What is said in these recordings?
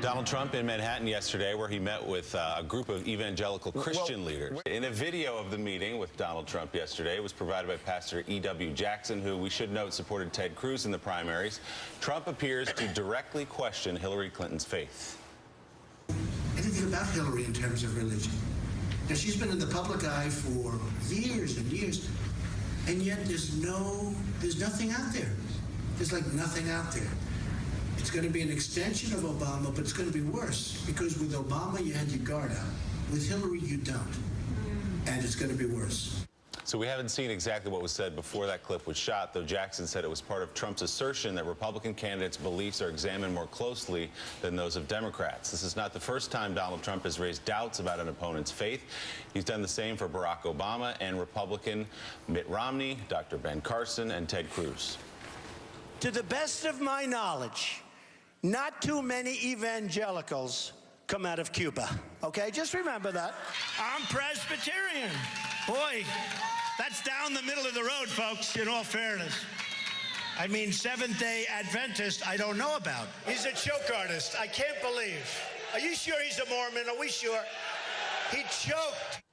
Donald Trump in Manhattan yesterday, where he met with a group of evangelical Christian leaders. In a video of the meeting with Donald Trump yesterday, it was provided by Pastor E.W. Jackson, who we should note supported Ted Cruz in the primaries. Trump appears to directly question Hillary Clinton's faith. Anything about Hillary in terms of religion. Now, she's been in the public eye for years and years, and yet there's nothing out there. There's like nothing out there. It's going to be an extension of Obama, but it's going to be worse, because with Obama you had your guard out. With Hillary you don't, and it's going to be worse. So we haven't seen exactly what was said before that clip was shot, though Jackson said it was part of Trump's assertion that Republican candidates' beliefs are examined more closely than those of Democrats. This is not the first time Donald Trump has raised doubts about an opponent's faith. He's done the same for Barack Obama and Republican Mitt Romney, Dr. Ben Carson, and Ted Cruz. To the best of my knowledge, not too many evangelicals come out of Cuba, okay? Just remember that. I'm Presbyterian. Boy, that's down the middle of the road, folks, in all fairness. I mean, Seventh-day Adventist, I don't know about. He's a choke artist. I can't believe. Are you sure he's a Mormon? Are we sure? He choked.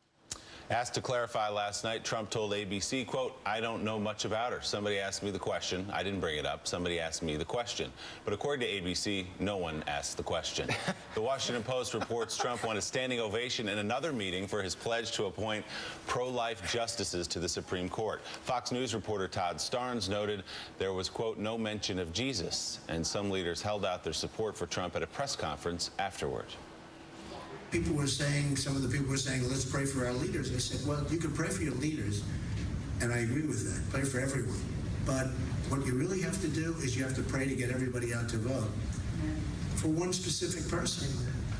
Asked to clarify last night, Trump told ABC, quote, "I don't know much about her. Somebody asked me the question. I didn't bring it up. Somebody asked me the question." But according to ABC, no one asked the question. The Washington Post reports Trump won a standing ovation in another meeting for his pledge to appoint pro-life justices to the Supreme Court. Fox News reporter Todd Starnes noted there was, quote, "no mention of Jesus," and some leaders held out their support for Trump at a press conference afterward. People were saying, some of the people were saying, let's pray for our leaders. I said, well, you can pray for your leaders, and I agree with that. Pray for everyone. But what you really have to do is you have to pray to get everybody out to vote for one specific person.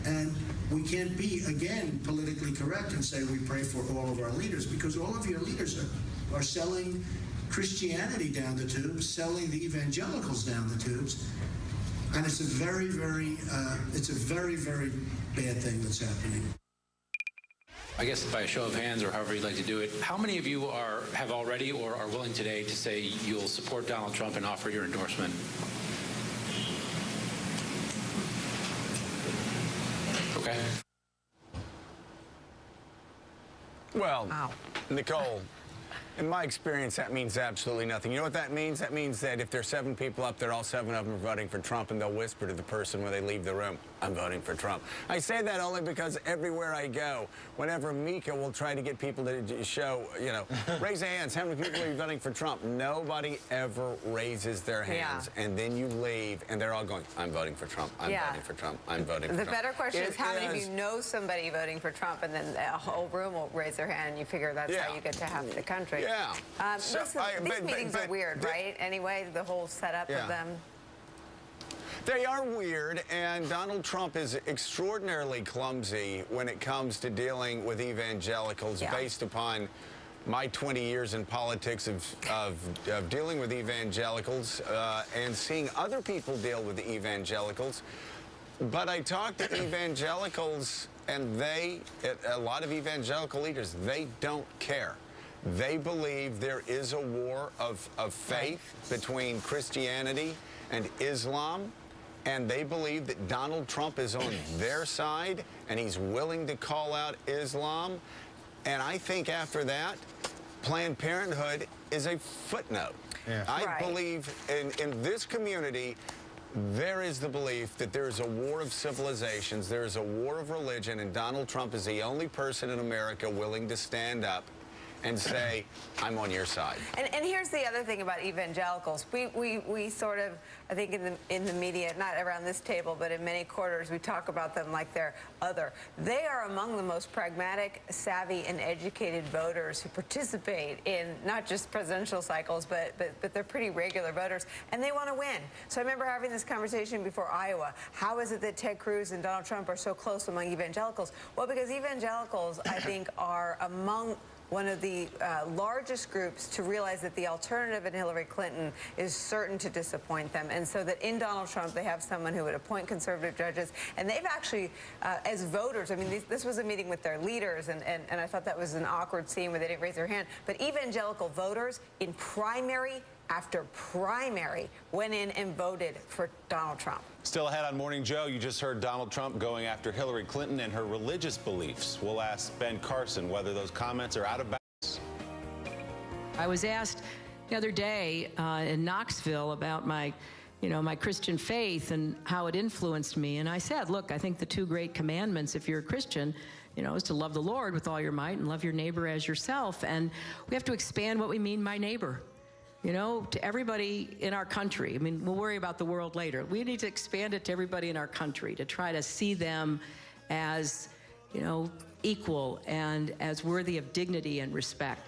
And we can't be, again, politically correct and say we pray for all of our leaders, because all of your leaders are selling Christianity down the tubes, selling the evangelicals down the tubes. And it's a very, very bad thing that's happening. I guess by a show of hands, or however you'd like to do it, how many of you have already or are willing today to say you'll support Donald Trump and offer your endorsement? Okay. Well, wow. Nicole, in my experience, that means absolutely nothing. You know what that means? That means that if there's 7 people up there, all 7 of them are voting for Trump, and they'll whisper to the person when they leave the room, "I'm voting for Trump." I say that only because everywhere I go, whenever Mika will try to get people to show, you know, raise their hands, how many people are you voting for Trump? Nobody ever raises their hands, and then you leave, and they're all going, "I'm voting for Trump, I'm voting for Trump, I'm voting for Trump." The better question is how many of you know somebody voting for Trump, and then a whole room will raise their hand, and you figure that's how you get to half the country. Yeah. Listen, these meetings are weird, right? Anyway, the whole setup of them. They are weird, and Donald Trump is extraordinarily clumsy when it comes to dealing with evangelicals based upon my 20 years in politics of dealing with evangelicals and seeing other people deal with the evangelicals. But I talk to evangelicals, and a lot of evangelical leaders, they don't care. They believe there is a war of faith between Christianity and Islam, and they believe that Donald Trump is on their side, and he's willing to call out Islam. And I think after that, Planned Parenthood is a footnote. I believe in this community, there is the belief that there is a war of civilizations, there is a war of religion, and Donald Trump is the only person in America willing to stand up and say, "I'm on your side." And here's the other thing about evangelicals. We sort of, I think in the media, not around this table, but in many quarters, we talk about them like they're other. They are among the most pragmatic, savvy, and educated voters who participate in not just presidential cycles, but they're pretty regular voters, and they want to win. So I remember having this conversation before Iowa. How is it that Ted Cruz and Donald Trump are so close among evangelicals? Well, because evangelicals, I think, are among one of the largest groups to realize that the alternative in Hillary Clinton is certain to disappoint them. And so that in Donald Trump, they have someone who would appoint conservative judges. And they've actually, as voters, I mean, this was a meeting with their leaders, and I thought that was an awkward scene where they didn't raise their hand. But evangelical voters in primary after primary went in and voted for Donald Trump. Still ahead on Morning Joe, you just heard Donald Trump going after Hillary Clinton and her religious beliefs. We'll ask Ben Carson whether those comments are out of bounds. I was asked the other day in Knoxville about my Christian faith and how it influenced me. And I said, look, I think the two great commandments, if you're a Christian, is to love the Lord with all your might and love your neighbor as yourself. And we have to expand what we mean by neighbor, to everybody in our country. I mean, we'll worry about the world later. We need to expand it to everybody in our country to try to see them as, equal and as worthy of dignity and respect.